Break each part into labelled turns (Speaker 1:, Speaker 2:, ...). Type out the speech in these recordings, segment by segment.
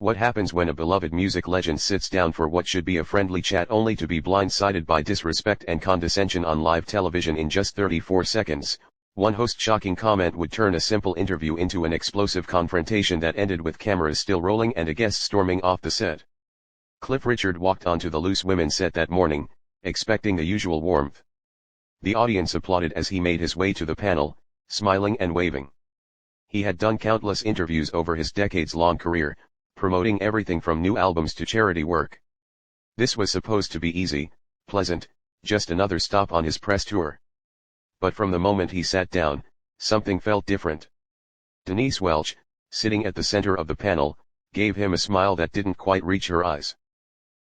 Speaker 1: What happens when a beloved music legend sits down for what should be a friendly chat only to be blindsided by disrespect and condescension on live television in just 34 seconds? One host's shocking comment would turn a simple interview into an explosive confrontation that ended with cameras still rolling and a guest storming off the set. Cliff Richard walked onto the Loose Women set that morning, expecting the usual warmth. The audience applauded as he made his way to the panel, smiling and waving. He had done countless interviews over his decades-long career, promoting everything from new albums to charity work. This was supposed to be easy, pleasant, just another stop on his press tour. But from the moment he sat down, something felt different. Denise Welch, sitting at the center of the panel, gave him a smile that didn't quite reach her eyes.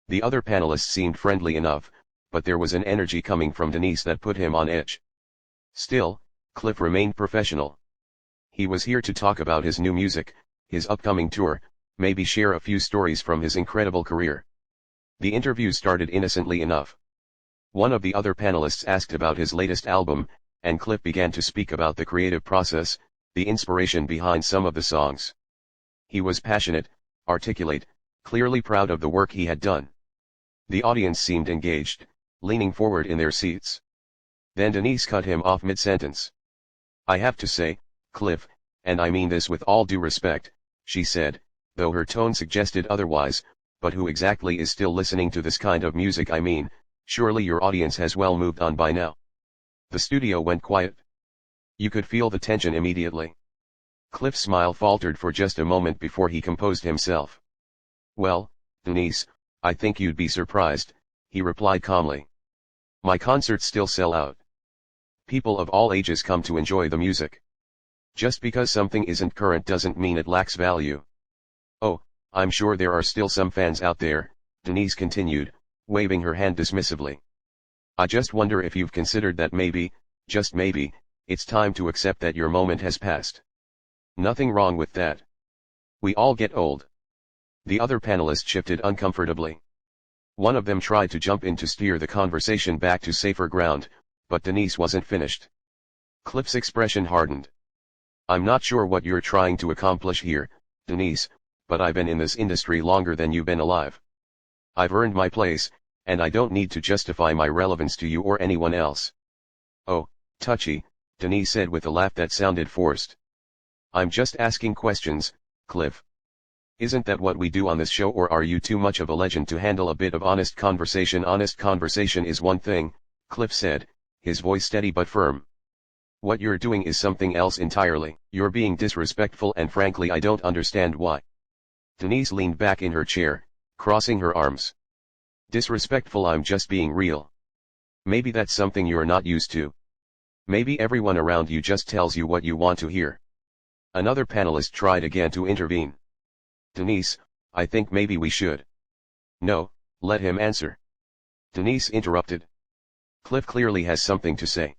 Speaker 1: The other panelists seemed friendly enough, but there was an energy coming from Denise that put him on edge. Still, Cliff remained professional. He was here to talk about his new music, his upcoming tour, maybe share a few stories from his incredible career. The interview started innocently enough. One of the other panelists asked about his latest album, and Cliff began to speak about the creative process, the inspiration behind some of the songs. He was passionate, articulate, clearly proud of the work he had done. The audience seemed engaged, leaning forward in their seats. Then Denise cut him off mid-sentence. "I have to say, Cliff, and I mean this with all due respect," she said, though her tone suggested otherwise, "but who exactly is still listening to this kind of music? I mean, surely your audience has well moved on by now." The studio went quiet. You could feel the tension immediately. Cliff's smile faltered for just a moment before he composed himself. "Well, Denise, I think you'd be surprised," he replied calmly. "My concerts still sell out. People of all ages come to enjoy the music. Just because something isn't current doesn't mean it lacks value. Oh, I'm sure there are still some fans out there," Denise continued, waving her hand dismissively. "I just wonder if you've considered that maybe, just maybe, it's time to accept that your moment has passed. Nothing wrong with that. We all get old." The other panelists shifted uncomfortably. One of them tried to jump in to steer the conversation back to safer ground, but Denise wasn't finished. Cliff's expression hardened. "I'm not sure what you're trying to accomplish here, Denise, but I've been in this industry longer than you've been alive. I've earned my place, and I don't need to justify my relevance to you or anyone else." "Oh, touchy," Denise said with a laugh that sounded forced. "I'm just asking questions, Cliff. Isn't that what we do on this show, or are you too much of a legend to handle a bit of honest conversation?" "Honest conversation is one thing," Cliff said, his voice steady but firm. "What you're doing is something else entirely. You're being disrespectful, and frankly I don't understand why." Denise leaned back in her chair, crossing her arms. "Disrespectful? I'm just being real. Maybe that's something you're not used to. Maybe everyone around you just tells you what you want to hear." Another panelist tried again to intervene. "Denise, I think maybe we should." "No, let him answer," Denise interrupted. "Cliff clearly has something to say."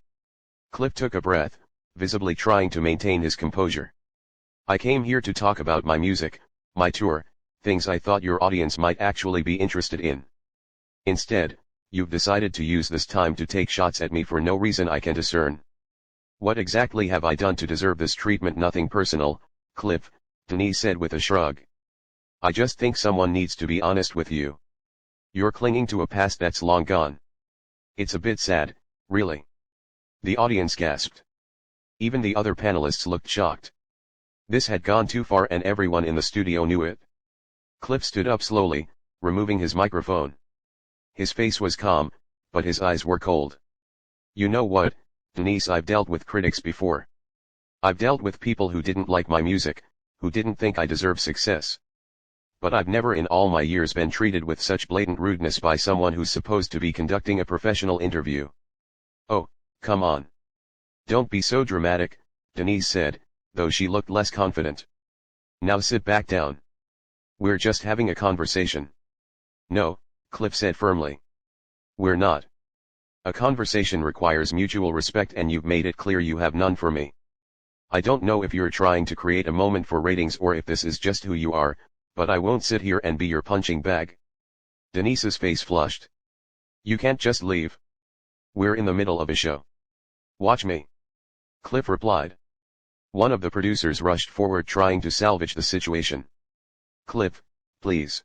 Speaker 1: Cliff took a breath, visibly trying to maintain his composure. "I came here to talk about my music, my tour, things I thought your audience might actually be interested in. Instead, you've decided to use this time to take shots at me for no reason I can discern. What exactly have I done to deserve this treatment?" "Nothing personal, Cliff," Denise said with a shrug. "I just think someone needs to be honest with you. You're clinging to a past that's long gone. It's a bit sad, really." The audience gasped. Even the other panelists looked shocked. This had gone too far, and everyone in the studio knew it. Cliff stood up slowly, removing his microphone. His face was calm, but his eyes were cold. "You know what, Denise, I've dealt with critics before. I've dealt with people who didn't like my music, who didn't think I deserved success. But I've never in all my years been treated with such blatant rudeness by someone who's supposed to be conducting a professional interview." "Oh, come on. Don't be so dramatic," Denise said, though she looked less confident. "Now sit back down. We're just having a conversation." "No," Cliff said firmly. "We're not. A conversation requires mutual respect, and you've made it clear you have none for me. I don't know if you're trying to create a moment for ratings or if this is just who you are, but I won't sit here and be your punching bag." Denise's face flushed. "You can't just leave. We're in the middle of a show. Watch me," Cliff replied. One of the producers rushed forward trying to salvage the situation. "Cliff, Please.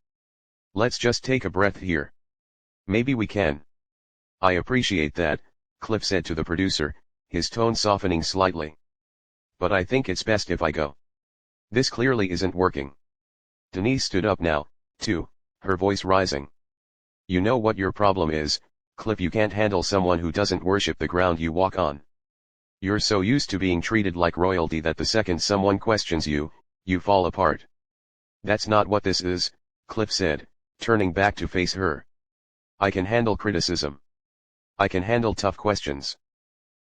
Speaker 1: Let's just take a breath here. Maybe we can. I appreciate that, Cliff said to the producer, his tone softening slightly. But I think it's best if I go. This clearly isn't working. Denise stood up now, too, her voice rising. You know what your problem is, Cliff. You can't handle someone who doesn't worship the ground you walk on. You're so used to being treated like royalty that the second someone questions you, you fall apart. That's not what this is, Cliff said, turning back to face her. I can handle criticism. I can handle tough questions.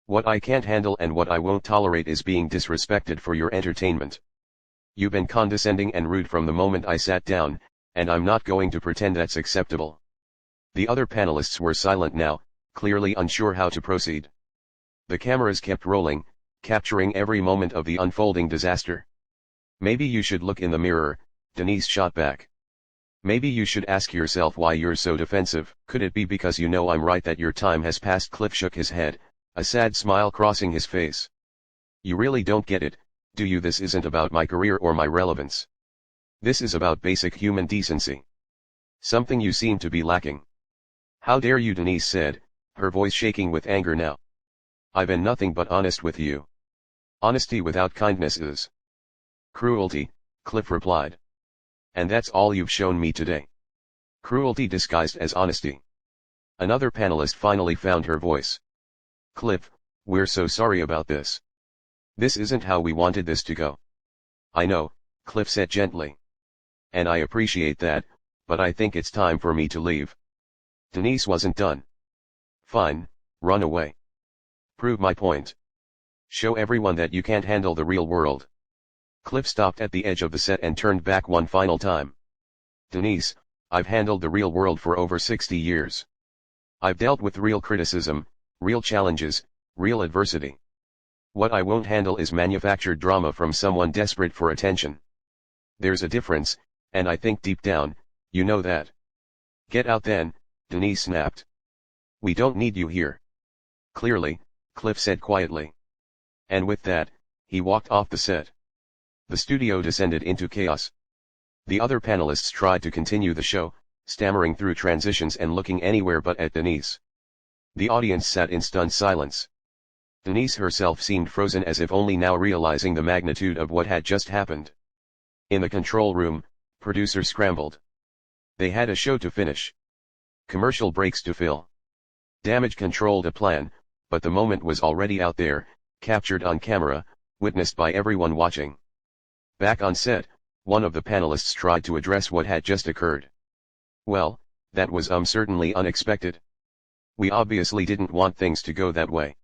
Speaker 1: What I can't handle and what I won't tolerate is being disrespected for your entertainment. You've been condescending and rude from the moment I sat down, and I'm not going to pretend that's acceptable. The other panelists were silent now, clearly unsure how to proceed. The cameras kept rolling, capturing every moment of the unfolding disaster. Maybe you should look in the mirror, Denise shot back. Maybe you should ask yourself why you're so defensive. Could it be because you know I'm right that your time has passed? Cliff shook his head, a sad smile crossing his face. You really don't get it, do you? This isn't about my career or my relevance. This is about basic human decency. Something you seem to be lacking. How dare you? Denise said, her voice shaking with anger now. I've been nothing but honest with you. Honesty without kindness is cruelty, Cliff replied. And that's all you've shown me today. Cruelty disguised as honesty. Another panelist finally found her voice. Cliff, we're so sorry about this. This isn't how we wanted this to go. I know, Cliff said gently. And I appreciate that, but I think it's time for me to leave. Denise wasn't done. Fine, run away. Prove my point. Show everyone that you can't handle the real world. Cliff stopped at the edge of the set and turned back one final time. Denise, I've handled the real world for over 60 years. I've dealt with real criticism, real challenges, real adversity. What I won't handle is manufactured drama from someone desperate for attention. There's a difference, and I think deep down, you know that. Get out then, Denise snapped. We don't need you here. Clearly, Cliff said quietly. And with that, he walked off the set. The studio descended into chaos. The other panelists tried to continue the show, stammering through transitions and looking anywhere but at Denise. The audience sat in stunned silence. Denise herself seemed frozen, as if only now realizing the magnitude of what had just happened. In the control room, producers scrambled. They had a show to finish. Commercial breaks to fill. Damage controlled a plan, but the moment was already out there, captured on camera, witnessed by everyone watching. Back on set, one of the panelists tried to address what had just occurred. Well, that was certainly unexpected. We obviously didn't want things to go that way.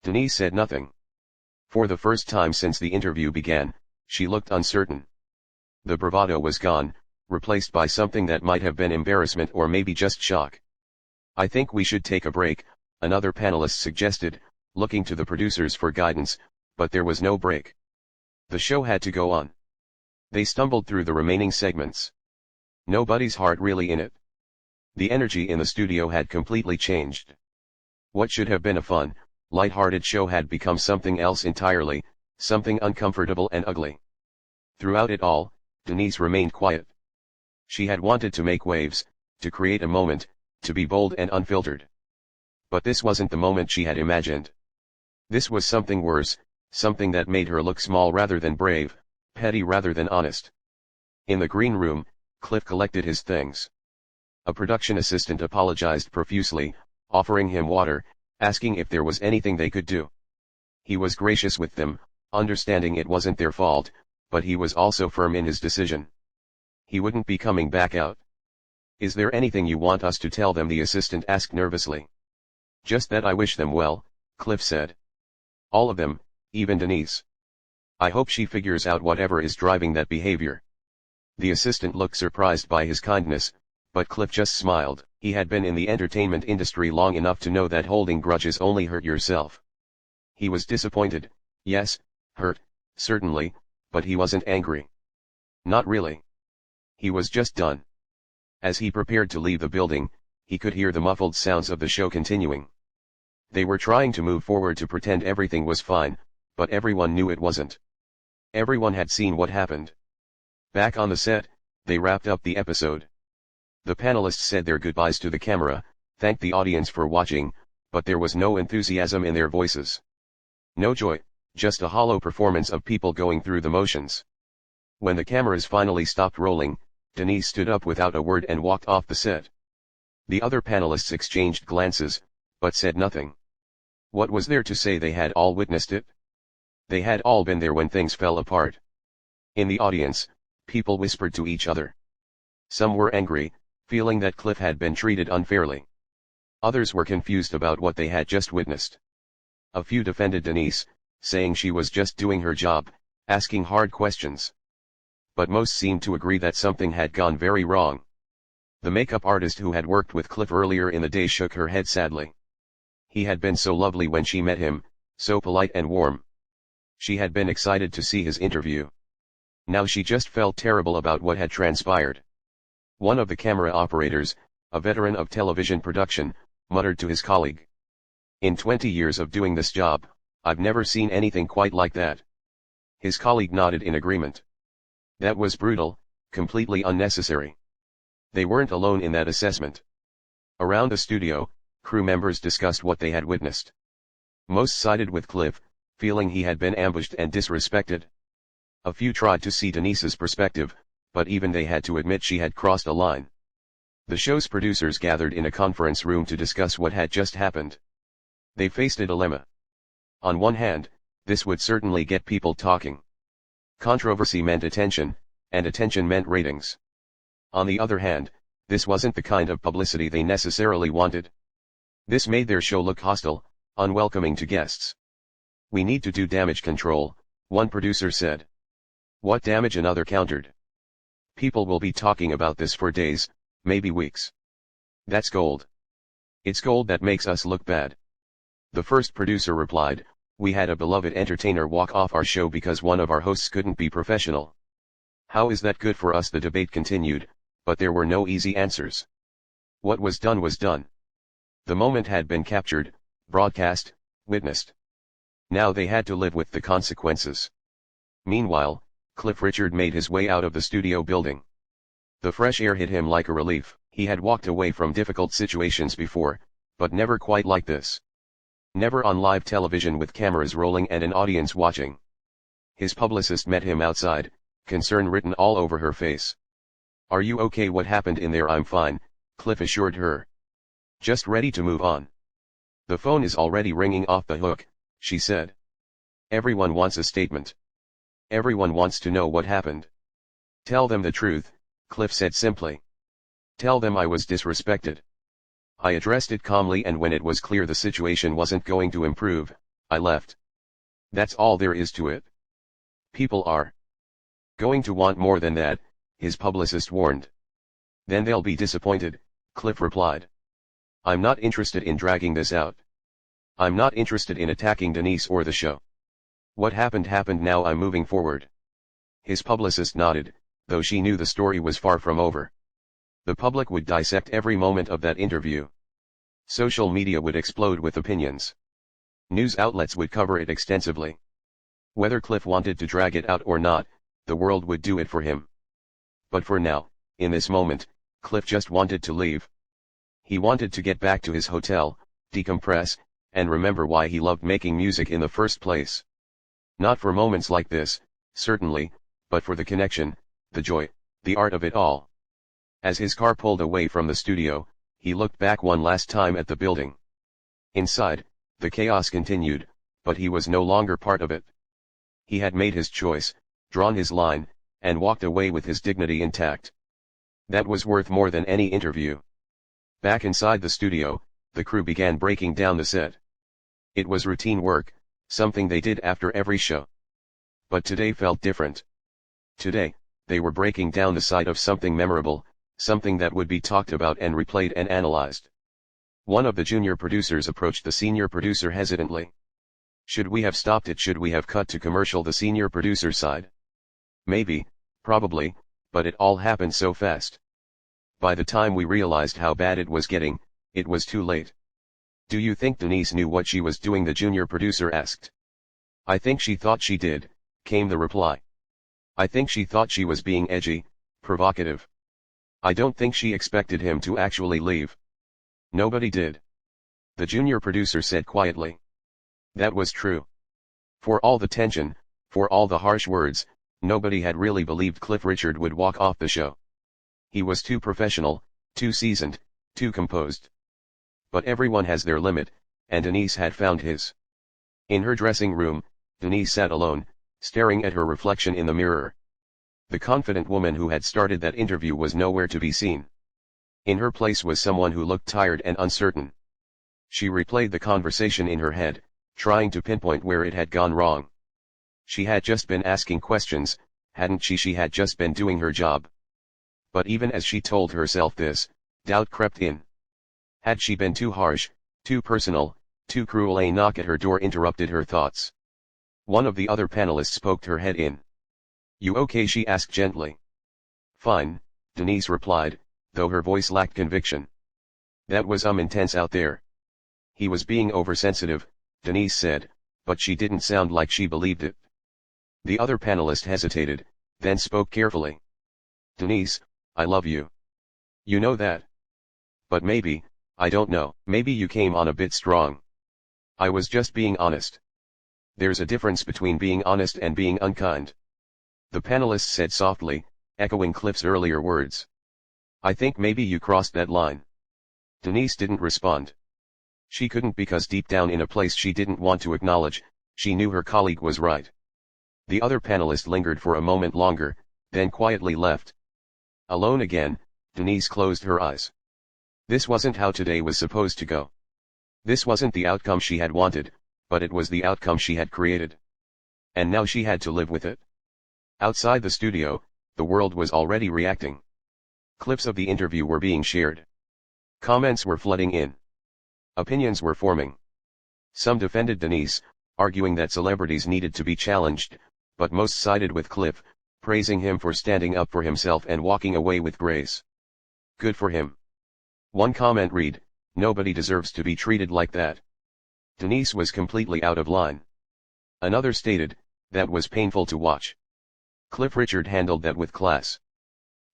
Speaker 1: Denise said nothing. For the first time since the interview began, she looked uncertain. The bravado was gone, replaced by something that might have been embarrassment or maybe just shock. I think we should take a break, another panelist suggested, looking to the producers for guidance, but there was no break. The show had to go on. They stumbled through the remaining segments. Nobody's heart really in it. The energy in the studio had completely changed. What should have been a fun, light-hearted show had become something else entirely, something uncomfortable and ugly. Throughout it all, Denise remained quiet. She had wanted to make waves, to create a moment, to be bold and unfiltered. But this wasn't the moment she had imagined. This was something worse, something that made her look small rather than brave, petty rather than honest. In the green room, Cliff collected his things. A production assistant apologized profusely, offering him water, asking if there was anything they could do. He was gracious with them, understanding it wasn't their fault, but he was also firm in his decision. He wouldn't be coming back out. Is there anything you want us to tell them? The assistant asked nervously. Just that I wish them well, Cliff said. All of them, even Denise. I hope she figures out whatever is driving that behavior. The assistant looked surprised by his kindness, but Cliff just smiled. He had been in the entertainment industry long enough to know that holding grudges only hurt yourself. He was disappointed, yes, hurt, certainly, but he wasn't angry. Not really. He was just done. As he prepared to leave the building, he could hear the muffled sounds of the show continuing. They were trying to move forward to pretend everything was fine, but everyone knew it wasn't. Everyone had seen what happened. Back on the set, They wrapped up the episode. The panelists said their goodbyes to the camera, thanked the audience for watching, but there was no enthusiasm in their voices. No joy, just a hollow performance of people going through the motions. When the cameras finally stopped rolling, Denise stood up without a word and walked off the set. The other panelists exchanged glances, but said nothing. What was there to say? They had all witnessed it. They had all been there when things fell apart. In the audience, people whispered to each other. Some were angry, feeling that Cliff had been treated unfairly. Others were confused about what they had just witnessed. A few defended Denise, saying she was just doing her job, asking hard questions. But most seemed to agree that something had gone very wrong. The makeup artist who had worked with Cliff earlier in the day shook her head sadly. He had been so lovely when she met him, so polite and warm. She had been excited to see his interview. Now she just felt terrible about what had transpired. One of the camera operators, a veteran of television production, muttered to his colleague. In 20 years of doing this job, I've never seen anything quite like that. His colleague nodded in agreement. That was brutal, completely unnecessary. They weren't alone in that assessment. Around the studio, crew members discussed what they had witnessed. Most sided with Cliff, feeling he had been ambushed and disrespected. A few tried to see Denise's perspective, but even they had to admit she had crossed a line. The show's producers gathered in a conference room to discuss what had just happened. They faced a dilemma. On one hand, this would certainly get people talking. Controversy meant attention, and attention meant ratings. On the other hand, this wasn't the kind of publicity they necessarily wanted. This made their show look hostile, unwelcoming to guests. We need to do damage control, one producer said. What damage? Another countered. People will be talking about this for days, maybe weeks. That's gold. It's gold that makes us look bad. The first producer replied, we had a beloved entertainer walk off our show because one of our hosts couldn't be professional. How is that good for us? The debate continued, but there were no easy answers. What was done was done. The moment had been captured, broadcast, witnessed. Now they had to live with the consequences. Meanwhile, Cliff Richard made his way out of the studio building. The fresh air hit him like a relief. He had walked away from difficult situations before, but never quite like this. Never on live television with cameras rolling and an audience watching. His publicist met him outside, concern written all over her face. Are you okay? What happened in there? I'm fine, Cliff assured her. Just ready to move on. The phone is already ringing off the hook, she said. Everyone wants a statement. Everyone wants to know what happened. Tell them the truth, Cliff said simply. Tell them I was disrespected. I addressed it calmly, and when it was clear the situation wasn't going to improve, I left. That's all there is to it. People are going to want more than that, his publicist warned. Then they'll be disappointed, Cliff replied. I'm not interested in dragging this out. I'm not interested in attacking Denise or the show. What happened happened. Now I'm moving forward. His publicist nodded, though she knew the story was far from over. The public would dissect every moment of that interview. Social media would explode with opinions. News outlets would cover it extensively. Whether Cliff wanted to drag it out or not, the world would do it for him. But for now, in this moment, Cliff just wanted to leave. He wanted to get back to his hotel, decompress, and remember why he loved making music in the first place. Not for moments like this, certainly, but for the connection, the joy, the art of it all. As his car pulled away from the studio, he looked back one last time at the building. Inside, the chaos continued, but he was no longer part of it. He had made his choice, drawn his line, and walked away with his dignity intact. That was worth more than any interview. Back inside the studio, the crew began breaking down the set. It was routine work, something they did after every show. But today felt different. Today, they were breaking down the side of something memorable, something that would be talked about and replayed and analyzed. One of the junior producers approached the senior producer hesitantly. Should we have stopped it? Should we have cut to commercial? The senior producer sighed. Maybe, probably, but it all happened so fast. By the time we realized how bad it was getting, it was too late. Do you think Denise knew what she was doing? The junior producer asked. I think she thought she did, came the reply. I think she thought she was being edgy, Provocative. I don't think she expected him to actually leave. Nobody did. The junior producer said quietly. That was true. For all the tension, for all the harsh words, nobody had really believed Cliff Richard would walk off the show. He was too professional, too seasoned, too composed. But everyone has their limit, and Denise had found his. In her dressing room, Denise sat alone, staring at her reflection in the mirror. The confident woman who had started that interview was nowhere to be seen. In her place was someone who looked tired and uncertain. She replayed the conversation in her head, trying to pinpoint where it had gone wrong. She had just been asking questions, hadn't she? She had just been doing her job. But even as she told herself this, doubt crept in. Had she been too harsh, too personal, too cruel? A knock at her door interrupted her thoughts. One of the other panelists poked her head in. You okay? She asked gently. Fine, Denise replied, though her voice lacked conviction. That was intense out there. He was being oversensitive, Denise said, but she didn't sound like she believed it. The other panelist hesitated, then spoke carefully. Denise, I love you. You know that. But maybe, I don't know, maybe you came on a bit strong. I was just being honest. There's a difference between being honest and being unkind. The panelist said softly, echoing Cliff's earlier words. I think maybe you crossed that line. Denise didn't respond. She couldn't because deep down in a place she didn't want to acknowledge, she knew her colleague was right. The other panelist lingered for a moment longer, then quietly left. Alone again, Denise closed her eyes. This wasn't how today was supposed to go. This wasn't the outcome she had wanted, but it was the outcome she had created. And now she had to live with it. Outside the studio, the world was already reacting. Clips of the interview were being shared. Comments were flooding in. Opinions were forming. Some defended Denise, arguing that celebrities needed to be challenged, but most sided with Cliff, praising him for standing up for himself and walking away with grace. Good for him. One comment read, nobody deserves to be treated like that. Denise was completely out of line. Another stated, that was painful to watch. Cliff Richard handled that with class.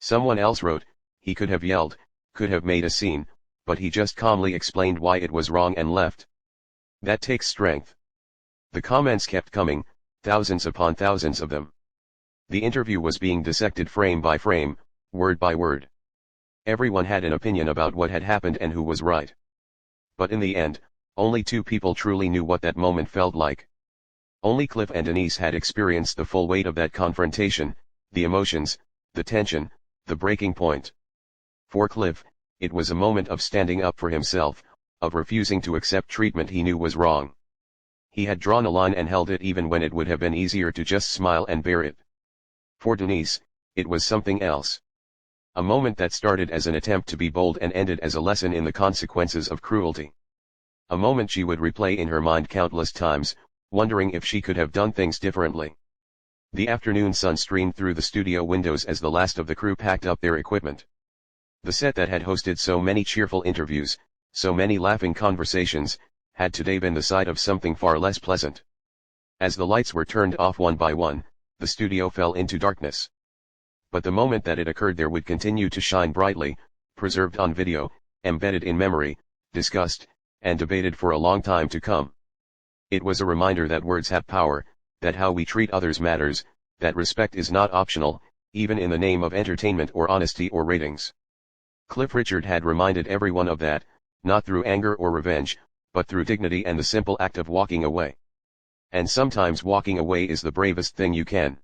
Speaker 1: Someone else wrote, he could have yelled, could have made a scene, but he just calmly explained why it was wrong and left. That takes strength. The comments kept coming, thousands upon thousands of them. The interview was being dissected frame by frame, word by word. Everyone had an opinion about what had happened and who was right. But in the end, only two people truly knew what that moment felt like. Only Cliff and Denise had experienced the full weight of that confrontation, the emotions, the tension, the breaking point. For Cliff, it was a moment of standing up for himself, of refusing to accept treatment he knew was wrong. He had drawn a line and held it even when it would have been easier to just smile and bear it. For Denise, it was something else. A moment that started as an attempt to be bold and ended as a lesson in the consequences of cruelty. A moment she would replay in her mind countless times, wondering if she could have done things differently. The afternoon sun streamed through the studio windows as the last of the crew packed up their equipment. The set that had hosted so many cheerful interviews, so many laughing conversations, had today been the site of something far less pleasant. As the lights were turned off one by one, the studio fell into darkness. But the moment that it occurred there would continue to shine brightly, preserved on video, embedded in memory, discussed, and debated for a long time to come. It was a reminder that words have power, that how we treat others matters, that respect is not optional, even in the name of entertainment or honesty or ratings. Cliff Richard had reminded everyone of that, not through anger or revenge, but through dignity and the simple act of walking away. And sometimes walking away is the bravest thing you can.